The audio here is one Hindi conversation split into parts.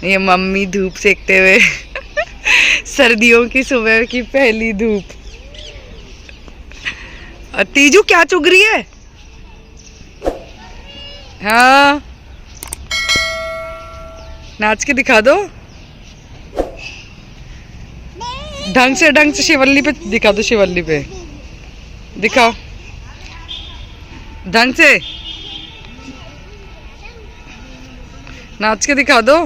ये मम्मी धूप सेकते हुए सर्दियों की सुबह की पहली धूप। और तीजू क्या चुग रही है? हाँ, नाच के दिखा दो। ढंग से शिवल्ली पे दिखा दो, शिवल्ली पे दिखाओ ढंग से, नाच के दिखा दो।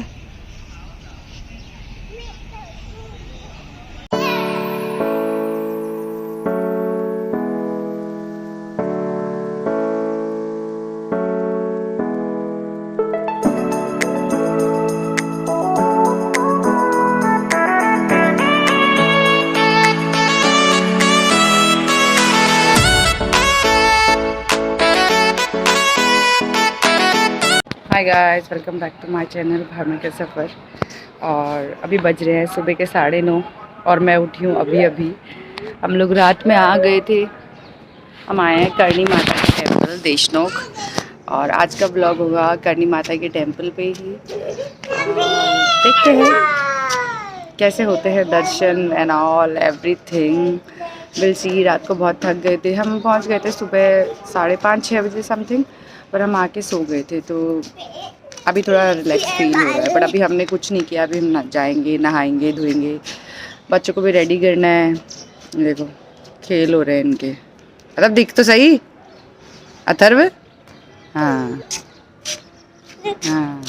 Hi guys, welcome back to my channel Bhavna का सफ़र। और अभी बज रहे हैं सुबह के 9:30 और मैं उठी हूँ अभी। हम लोग रात में आ गए थे। हम आए हैं करणी माता के टेम्पल देशनोक, और आज का ब्लॉग होगा करणी माता के टेम्पल पे ही। देखते हैं कैसे होते हैं darshan and all everything, will see. रात को बहुत थक गए थे। हम पहुँच गए थे सुबह 5:30-6 बजे समथिंग, पर हम आके सो गए थे, तो अभी थोड़ा रिलैक्स फील हो रहा है। बट अभी हमने कुछ नहीं किया। अभी हम जाएंगे, नहाएंगे, धोएंगे, बच्चों को भी रेडी करना है। देखो खेल हो रहे हैं इनके। मतलब दिख तो सही अथर्व। हाँ हाँ।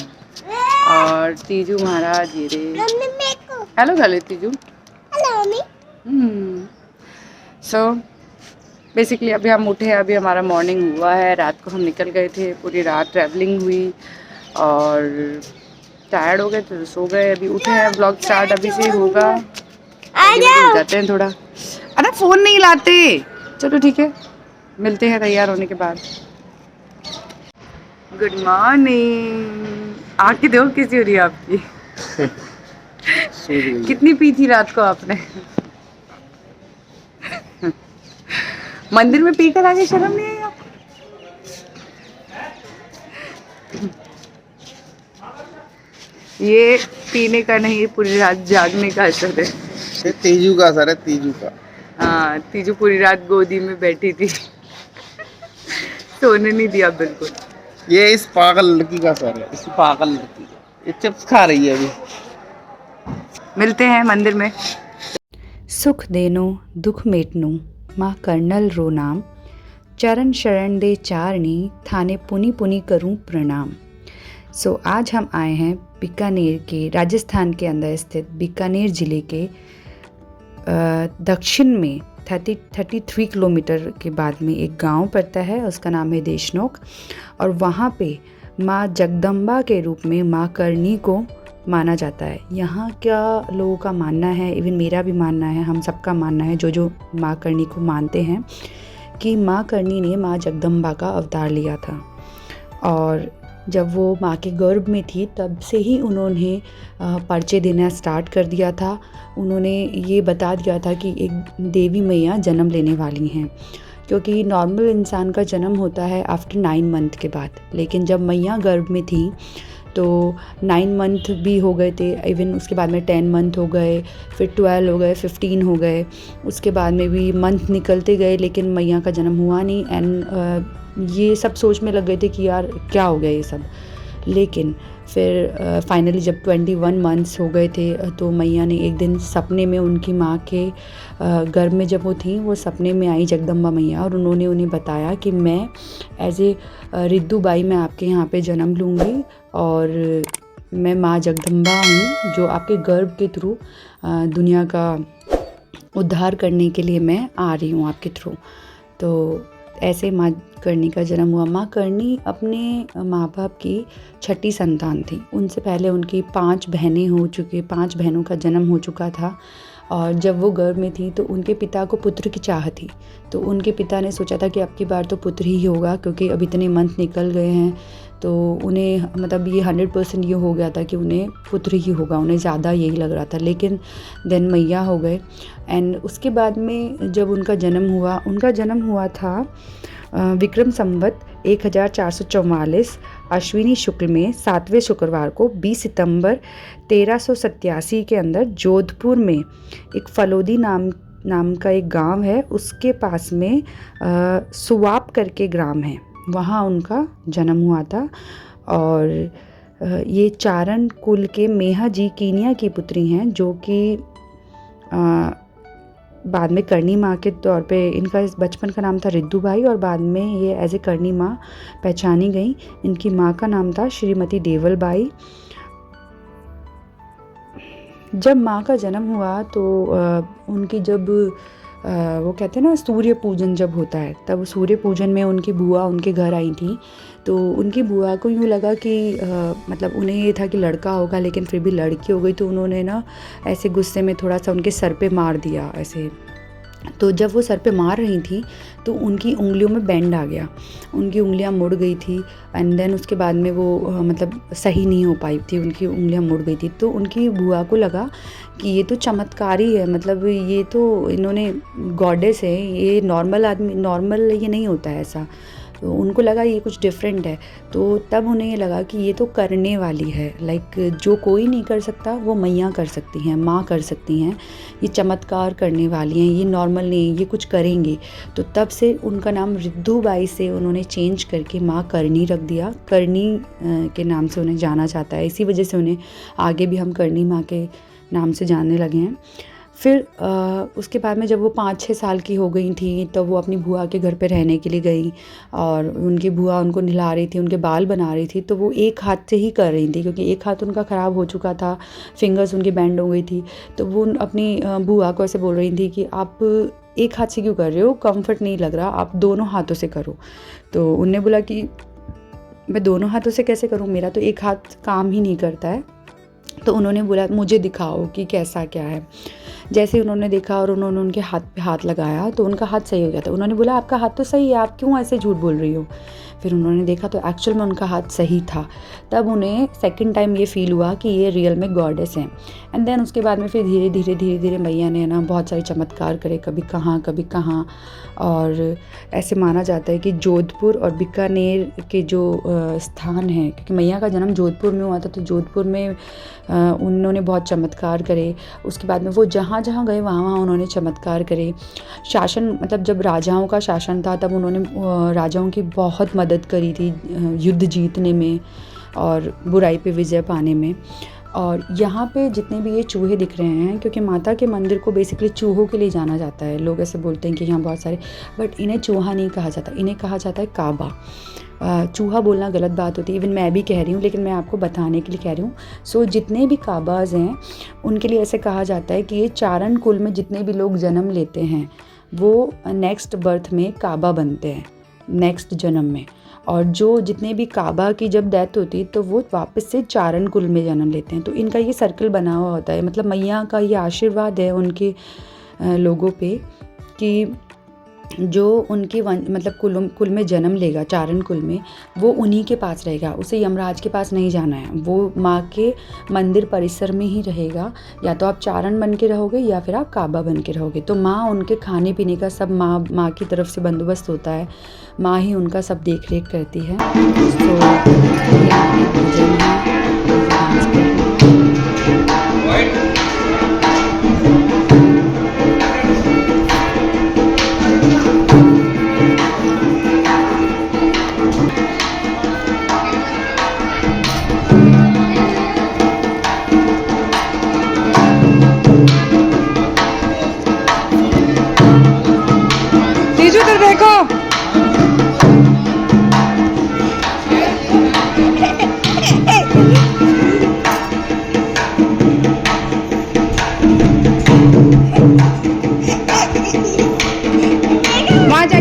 और तीजू महाराज ये रे। हेलो गाले तीजू। सो बेसिकली अभी हम उठे हैं, अभी हमारा मॉर्निंग हुआ है। रात को हम निकल गए थे, पूरी रात ट्रैवलिंग हुई और टायर्ड हो गए तो सो गए। अभी उठे हैं, ब्लॉग स्टार्ट अभी से होगा। हो जाते हैं थोड़ा। अरे फ़ोन नहीं लाते। चलो ठीक है, मिलते हैं तैयार होने के बाद। Good morning. आँखें दो कैसी हो रही है आपकी? कितनी पी थी रात को आपने? मंदिर में पी कर आगे शर्म नहीं आई आपको? ये पीने का नहीं, पूरी रात जागने का असर है। ये तीजू का असर है, तीजू का। हाँ, तीजू पूरी रात गोदी में बैठी थी, सोने नहीं दिया बिल्कुल। ये इस पागल लड़की का असर है, इस पागल लड़की का। ये चिप्स खा रही है अभी। मिलते हैं मंदिर में। सुख देनो दुख मेटनो माँ कर्नल रो नाम, चरण शरण दे चारणी थाने पुनि पुनि करूं प्रणाम। सो आज हम आए हैं बीकानेर के, राजस्थान के अंदर स्थित बीकानेर ज़िले के दक्षिण में 33 किलोमीटर के बाद में एक गांव पड़ता है, उसका नाम है देशनोक। और वहाँ पे माँ जगदम्बा के रूप में माँ करणी को माना जाता है। यहाँ क्या लोगों का मानना है, इवन मेरा भी मानना है, हम सबका मानना है जो माँ करणी को मानते हैं, कि माँ करणी ने माँ जगदम्बा का अवतार लिया था। और जब वो माँ के गर्भ में थी तब से ही उन्होंने परिचय देना स्टार्ट कर दिया था। उन्होंने ये बता दिया था कि एक देवी मैया जन्म लेने वाली हैं, क्योंकि नॉर्मल इंसान का जन्म होता है आफ्टर 9 मंथ के बाद। लेकिन जब मैया गर्भ में थी तो 9 मंथ भी हो गए थे, इवन उसके बाद में 10 मंथ हो गए, फिर 12 हो गए, 15 हो गए, उसके बाद में भी मंथ निकलते गए, लेकिन मैया का जन्म हुआ नहीं। एंड ये सब सोच में लग गए थे कि यार क्या हो गया ये सब। लेकिन फिर फाइनली जब 21 मंथ्स हो गए थे तो मैया ने एक दिन सपने में, उनकी माँ के गर्भ में जब वो थी, वो सपने में आई जगदम्बा मैया, और उन्होंने उन्हें बताया कि मैं एज ए रिद्धू बाई मैं आपके यहाँ पे जन्म लूँगी, और मैं माँ जगदम्बा हूँ जो आपके गर्भ के थ्रू दुनिया का उद्धार करने के लिए मैं आ रही हूँ आपके थ्रू। तो ऐसे माँ करणी का जन्म हुआ। माँ करणी अपने माँ बाप की 6ठी संतान थी। उनसे पहले उनकी 5 बहनें हो चुकी, 5 बहनों का जन्म हो चुका था। और जब वो गर्भ में थी तो उनके पिता को पुत्र की चाह थी, तो उनके पिता ने सोचा था कि अब की बार तो पुत्र ही होगा, क्योंकि अब इतने मंथ निकल गए हैं, तो उन्हें मतलब ये 100% ये हो गया था कि उन्हें पुत्र ही होगा, उन्हें ज़्यादा यही लग रहा था। लेकिन देन मैया हो गए। एंड उसके बाद में जब उनका जन्म हुआ था विक्रम संवत 1444 अश्विनी शुक्ल में 7वें शुक्रवार को 20 सितंबर 1387 के अंदर जोधपुर में एक फलोदी नाम का एक गांव है, उसके पास में सुवाप करके ग्राम है, वहाँ उनका जन्म हुआ था। और ये चारण कुल के मेहा जी कीनिया की पुत्री हैं, जो कि बाद में करणी माँ के तौर पे, इनका बचपन का नाम था रिद्धू बाई और बाद में ये एज ए करणी माँ पहचानी गई। इनकी माँ का नाम था श्रीमती देवल बाई। जब माँ का जन्म हुआ तो उनकी जब वो कहते हैं ना सूर्य पूजन जब होता है, तब सूर्य पूजन में उनकी बुआ उनके घर आई थी। तो उनकी बुआ को यूँ लगा कि मतलब उन्हें ये था कि लड़का होगा, लेकिन फिर भी लड़की हो गई, तो उन्होंने ना ऐसे गुस्से में थोड़ा सा उनके सर पे मार दिया ऐसे। तो जब वो सर पे मार रही थी तो उनकी उंगलियों में बैंड आ गया, उनकी उंगलियां मुड़ गई थी। एंड देन उसके बाद में वो मतलब सही नहीं हो पाई थी, उनकी उंगलियां मुड़ गई थी। तो उनकी बुआ को लगा कि ये तो चमत्कारी है, मतलब ये तो इन्होंने गॉडेस है, ये नॉर्मल आदमी, नॉर्मल ये नहीं होता है ऐसा। तो उनको लगा ये कुछ डिफरेंट है। तो तब उन्हें ये लगा कि ये तो करने वाली है, लाइक जो कोई नहीं कर सकता वो मैया कर सकती हैं, माँ कर सकती हैं, ये चमत्कार करने वाली हैं, ये नॉर्मल नहीं, ये कुछ करेंगी। तो तब से उनका नाम रिद्धू बाई से उन्होंने चेंज करके माँ करणी रख दिया। करणी के नाम से उन्हें जाना जाता है, इसी वजह से उन्हें आगे भी हम करणी माँ के नाम से जानने लगे हैं। फिर उसके बाद में जब वो 5-6 साल की हो गई थी, तब वो अपनी बुआ के घर पे रहने के लिए गई और उनकी बुआ उनको नहला रही थी, उनके बाल बना रही थी। तो वो एक हाथ से ही कर रही थी, क्योंकि एक हाथ उनका ख़राब हो चुका था, फिंगर्स उनकी बैंड हो गई थी। तो वो अपनी बुआ को ऐसे बोल रही थी कि आप एक हाथ से क्यों कर रहे हो, कंफर्ट नहीं लग रहा, आप दोनों हाथों से करो। तो उनने बोला कि मैं दोनों हाथों से कैसे करूँ, मेरा तो एक हाथ काम ही नहीं करता है। तो उन्होंने बोला मुझे दिखाओ कि कैसा क्या है। जैसे उन्होंने देखा और उन्होंने उनके हाथ पे हाथ लगाया तो उनका हाथ सही हो गया था। उन्होंने बोला आपका हाथ तो सही है, आप क्यों ऐसे झूठ बोल रही हो। फिर उन्होंने देखा तो एक्चुअल में उनका हाथ सही था। तब उन्हें सेकंड टाइम ये फील हुआ कि ये रियल में गॉडेस हैं। एंड देन उसके बाद में फिर धीरे धीरे मैया ने ना बहुत सारे चमत्कार करे, कभी कहाँ। और ऐसे माना जाता है कि जोधपुर और बीकानेर के जो स्थान हैं, क्योंकि मैया का जन्म जोधपुर में हुआ था, तो जोधपुर में उन्होंने बहुत चमत्कार करे। उसके बाद में वो जहाँ गए वहाँ उन्होंने चमत्कार करे। शासन, मतलब जब राजाओं का शासन था तब उन्होंने राजाओं की बहुत मदद करी थी युद्ध जीतने में और बुराई पे विजय पाने में। और यहाँ पे जितने भी ये चूहे दिख रहे हैं, क्योंकि माता के मंदिर को बेसिकली चूहों के लिए जाना जाता है, लोग ऐसे बोलते हैं कि यहाँ बहुत सारे, बट इन्हें चूहा नहीं कहा जाता, इन्हें कहा जाता है काबा। चूहा बोलना गलत बात होती है, इवन मैं भी कह रही हूँ, लेकिन मैं आपको बताने के लिए कह रही हूँ। सो जितने भी काबाज हैं उनके लिए ऐसे कहा जाता है कि ये चारण कुल में जितने भी लोग जन्म लेते हैं वो नेक्स्ट बर्थ में काबा बनते हैं, नेक्स्ट जन्म में। और जो जितने भी काबा की जब डेथ होती तो वो वापस से चारण कुल में जन्म लेते हैं। तो इनका ये सर्कल बना हुआ होता है, मतलब मैया का ये आशीर्वाद है उनके लोगों पे कि जो उनके मतलब कुल में जन्म लेगा, चारण कुल में, वो उन्हीं के पास रहेगा, उसे यमराज के पास नहीं जाना है, वो माँ के मंदिर परिसर में ही रहेगा। या तो आप चारण बन के रहोगे या फिर आप काबा बन के रहोगे। तो माँ उनके खाने पीने का सब माँ की तरफ से बंदोबस्त होता है, माँ ही उनका सब देख रेख करती है। तीजू इधर देखो। वहाँ जा।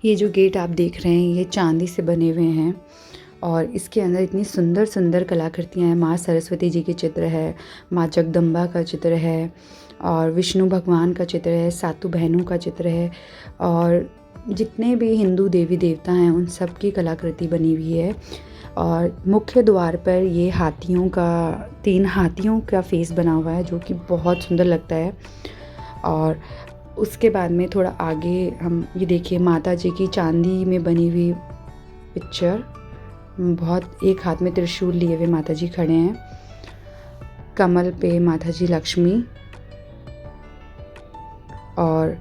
ये जो गेट आप देख रहे हैं ये चांदी से बने हुए हैं और इसके अंदर इतनी सुंदर सुंदर कलाकृतियाँ हैं। माँ सरस्वती जी की चित्र है, माँ जगदम्बा का चित्र है और विष्णु भगवान का चित्र है, सातों बहनों का चित्र है और जितने भी हिंदू देवी देवता हैं उन सब की कलाकृति बनी हुई है। और मुख्य द्वार पर ये हाथियों का 3 हाथियों का फेस बना हुआ है जो कि बहुत सुंदर लगता है। और उसके बाद में थोड़ा आगे हम ये देखिए माता जी की चांदी में बनी हुई पिक्चर, बहुत एक हाथ में त्रिशूल लिए हुए माता जी खड़े हैं, कमल पे माता जी लक्ष्मी, और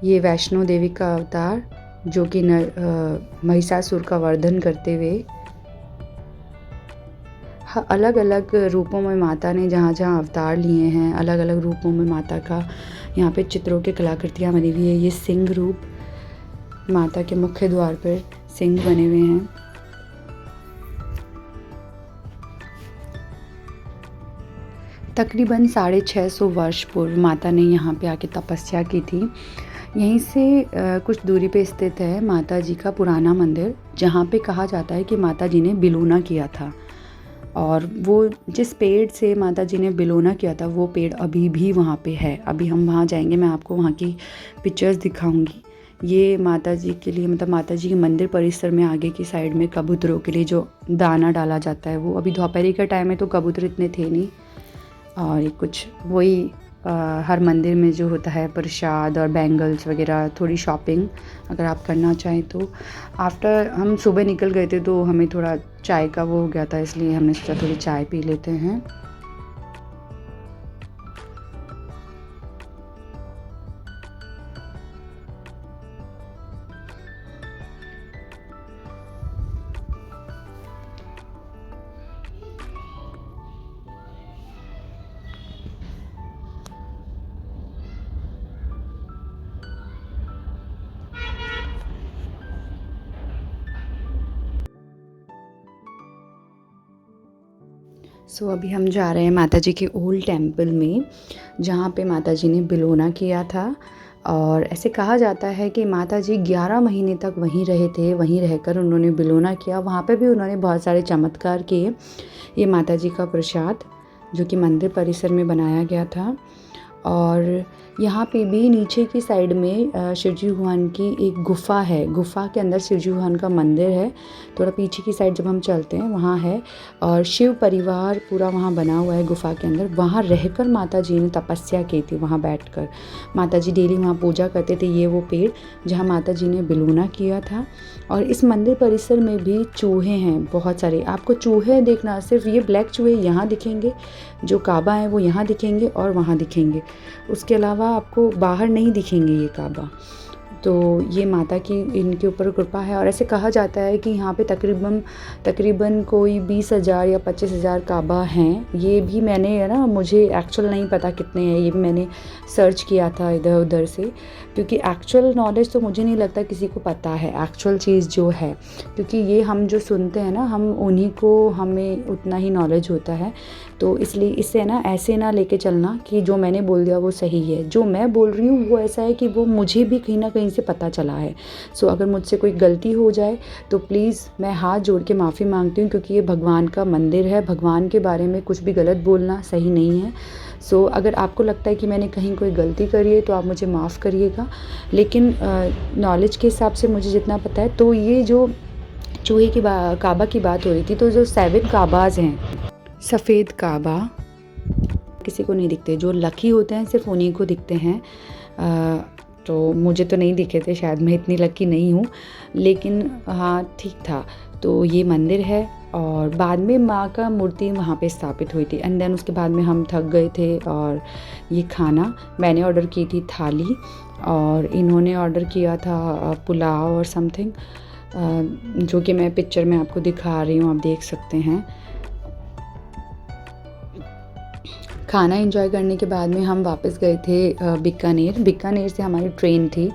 ये वैष्णो देवी का अवतार जो कि महिषासुर का वर्धन करते हुए। अलग अलग रूपों में माता ने जहाँ जहाँ अवतार लिए हैं, अलग अलग रूपों में माता का यहाँ पे चित्रों की कलाकृतियाँ बनी हुई है। ये सिंह रूप, माता के मुख्य द्वार पर सिंह बने हुए हैं। तकरीबन 650 वर्ष पूर्व माता ने यहाँ पे आके तपस्या की थी। यहीं से कुछ दूरी पे स्थित है माता जी का पुराना मंदिर, जहाँ पे कहा जाता है कि माता जी ने बिलोना किया था। और वो जिस पेड़ से माता जी ने बिलोना किया था वो पेड़ अभी भी वहाँ पे है। अभी हम वहाँ जाएंगे, मैं आपको वहाँ की पिक्चर्स दिखाऊंगी। ये माता जी के लिए, मतलब माता जी के मंदिर परिसर में आगे की साइड में कबूतरों के लिए जो दाना डाला जाता है, वो अभी दोपहर का टाइम है तो कबूतर इतने थे नहीं। और ये कुछ वही हर मंदिर में जो होता है प्रसाद और बैंगल्स वगैरह, थोड़ी शॉपिंग अगर आप करना चाहें तो। आफ्टर हम सुबह निकल गए थे तो हमें थोड़ा चाय का वो हो गया था, इसलिए हमने सोचा थोड़ी चाय पी लेते हैं। अभी हम जा रहे हैं माता जी के ओल्ड टेम्पल में, जहाँ पे माता जी ने बिलोना किया था। और ऐसे कहा जाता है कि माता जी 11 महीने तक वहीं रहे थे, वहीं रहकर उन्होंने बिलोना किया। वहाँ पे भी उन्होंने बहुत सारे चमत्कार किए। ये माता जी का प्रसाद जो कि मंदिर परिसर में बनाया गया था। और यहाँ पे भी नीचे की साइड में शिवजी भगवान की एक गुफ़ा है, गुफ़ा के अंदर शिवजी भगवान का मंदिर है। थोड़ा पीछे की साइड जब हम चलते हैं वहाँ है, और शिव परिवार पूरा वहाँ बना हुआ है गुफ़ा के अंदर। वहाँ रहकर माता जी ने तपस्या की थी, वहाँ बैठकर माता जी डेली वहाँ पूजा करते थे। ये वो पेड़ जहाँ माता जी ने बिलोना किया था। और इस मंदिर परिसर में भी चूहे हैं बहुत सारे। आपको चूहे देखना, सिर्फ ये ब्लैक चूहे यहाँ दिखेंगे, जो काबा है वो यहाँ दिखेंगे और वहाँ दिखेंगे, उसके अलावा आपको बाहर नहीं दिखेंगे ये काबा। तो ये माता की इनके ऊपर कृपा है। और ऐसे कहा जाता है कि यहाँ पे तकरीबन कोई 20,000 या 25,000 काबा हैं। ये भी मैंने है ना, मुझे एक्चुअल नहीं पता कितने हैं, ये भी मैंने सर्च किया था इधर उधर से, क्योंकि एक्चुअल नॉलेज तो मुझे नहीं लगता किसी को पता है एक्चुअल चीज़ जो है, क्योंकि ये हम जो सुनते हैं ना, हम उन्हीं को, हमें उतना ही नॉलेज होता है। तो इसलिए इससे ना ऐसे ना लेके चलना कि जो मैंने बोल दिया वो सही है। जो मैं बोल रही हूँ वो ऐसा है कि वो मुझे भी कहीं ना कहीं से पता चला है। अगर मुझसे कोई गलती हो जाए तो प्लीज़ मैं हाथ जोड़ के माफ़ी मांगती हूँ, क्योंकि ये भगवान का मंदिर है, भगवान के बारे में कुछ भी गलत बोलना सही नहीं है। अगर आपको लगता है कि मैंने कहीं कोई गलती करी है तो आप मुझे माफ़ करिएगा, लेकिन नॉलेज के हिसाब से मुझे जितना पता है, तो ये जो चूहे की काबा की बात हो रही थी, तो जो 7 काबाज हैं, सफ़ेद काबा किसी को नहीं दिखते, जो लकी होते हैं सिर्फ उन्हीं को दिखते हैं। तो मुझे तो नहीं दिखे थे, शायद मैं इतनी लकी नहीं हूँ, लेकिन हाँ ठीक था। तो ये मंदिर है, और बाद में माँ का मूर्ति वहाँ पे स्थापित हुई थी। एंड देन उसके बाद में हम थक गए थे, और ये खाना मैंने ऑर्डर की थी थाली, और इन्होंने ऑर्डर किया था पुलाव और समथिंग, जो कि मैं पिक्चर में आपको दिखा रही हूँ, आप देख सकते हैं। खाना एंजॉय करने के बाद में हम वापस गए थे बीकानेर से हमारी ट्रेन थी।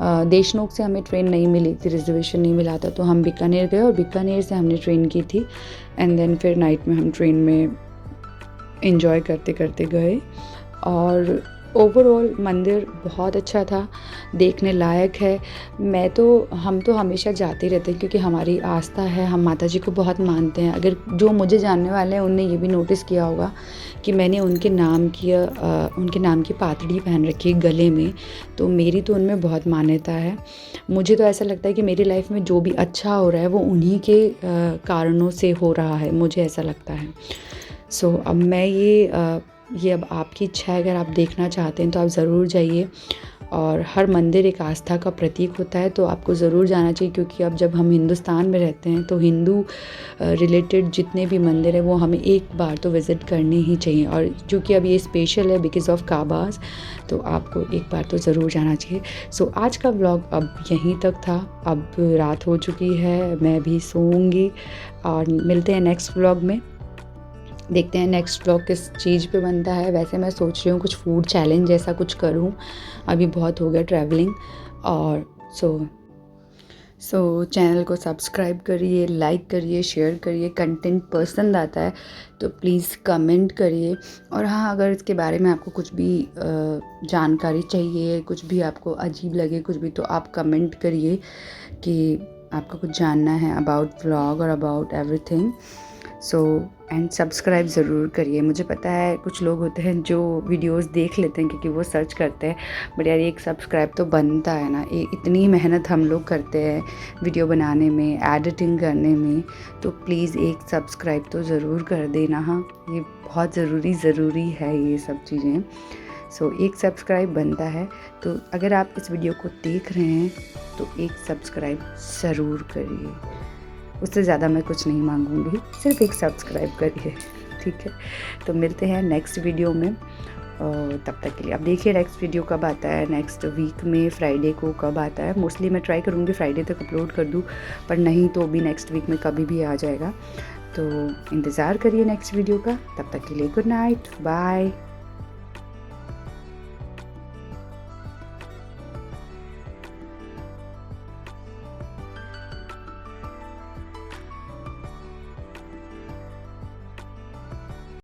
देशनोक से हमें ट्रेन नहीं मिली थी, रिजर्वेशन नहीं मिला था, तो हम बीकानेर गए, और बीकानेर से हमने ट्रेन की थी। एंड देन फिर नाइट में हम ट्रेन में एंजॉय करते करते गए। और ओवरऑल मंदिर बहुत अच्छा था, देखने लायक है। हम तो हमेशा जाते रहते हैं क्योंकि हमारी आस्था है, हम माता जी को बहुत मानते हैं। अगर जो मुझे जानने वाले हैं उनने ये भी नोटिस किया होगा कि मैंने उनके नाम की पातड़ी पहन रखी है गले में, तो मेरी तो उनमें बहुत मान्यता है। मुझे तो ऐसा लगता है कि मेरी लाइफ में जो भी अच्छा हो रहा है वो उन्हीं के कारणों से हो रहा है, मुझे ऐसा लगता है। सो अब मैं ये अब आपकी इच्छा है, अगर आप देखना चाहते हैं तो आप ज़रूर जाइए। और हर मंदिर एक आस्था का प्रतीक होता है, तो आपको ज़रूर जाना चाहिए, क्योंकि अब जब हम हिंदुस्तान में रहते हैं तो हिंदू रिलेटेड जितने भी मंदिर हैं वो हमें एक बार तो विज़िट करने ही चाहिए। और क्योंकि अब ये स्पेशल है बिकॉज़ ऑफ काबास, तो आपको एक बार तो ज़रूर जाना चाहिए। सो आज का व्लॉग अब यहीं तक था। अब रात हो चुकी है, मैं भी सोऊंगी और मिलते हैं नेक्स्ट व्लॉग में। देखते हैं नेक्स्ट व्लॉग किस चीज़ पे बनता है। वैसे मैं सोच रही हूँ कुछ फूड चैलेंज जैसा कुछ करूँ, अभी बहुत हो गया ट्रैवलिंग। और सो चैनल को सब्सक्राइब करिए, लाइक करिए, शेयर करिए। कंटेंट पसंद आता है तो प्लीज़ कमेंट करिए। और हाँ, अगर इसके बारे में आपको कुछ भी जानकारी चाहिए, कुछ भी आपको अजीब लगे कुछ भी, तो आप कमेंट करिए कि आपको कुछ जानना है अबाउट व्लॉग और about everything. So and subscribe ज़रूर करिए। मुझे पता है कुछ लोग होते हैं जो वीडियोस देख लेते हैं क्योंकि वो सर्च करते हैं, बट यार एक सब्सक्राइब तो बनता है ना। इतनी मेहनत हम लोग करते हैं वीडियो बनाने में, एडिटिंग करने में, तो प्लीज़ एक सब्सक्राइब तो ज़रूर कर देना। हाँ, ये बहुत ज़रूरी है ये सब चीज़ें। सो एक सब्सक्राइब बनता है, तो अगर आप इस वीडियो को देख रहे हैं तो एक सब्सक्राइब ज़रूर करिए। उससे ज़्यादा मैं कुछ नहीं मांगूंगी, सिर्फ एक सब्सक्राइब करिए, ठीक है। तो मिलते हैं नेक्स्ट वीडियो में, और तब तक के लिए आप देखिए नेक्स्ट वीडियो कब आता है, नेक्स्ट वीक में फ्राइडे को कब आता है। मोस्टली मैं ट्राई करूँगी फ्राइडे तक अपलोड कर दूँ, पर नहीं तो भी नेक्स्ट वीक में कभी भी आ जाएगा। तो इंतज़ार करिए नेक्स्ट वीडियो का। तब तक के लिए गुड नाइट, बाय।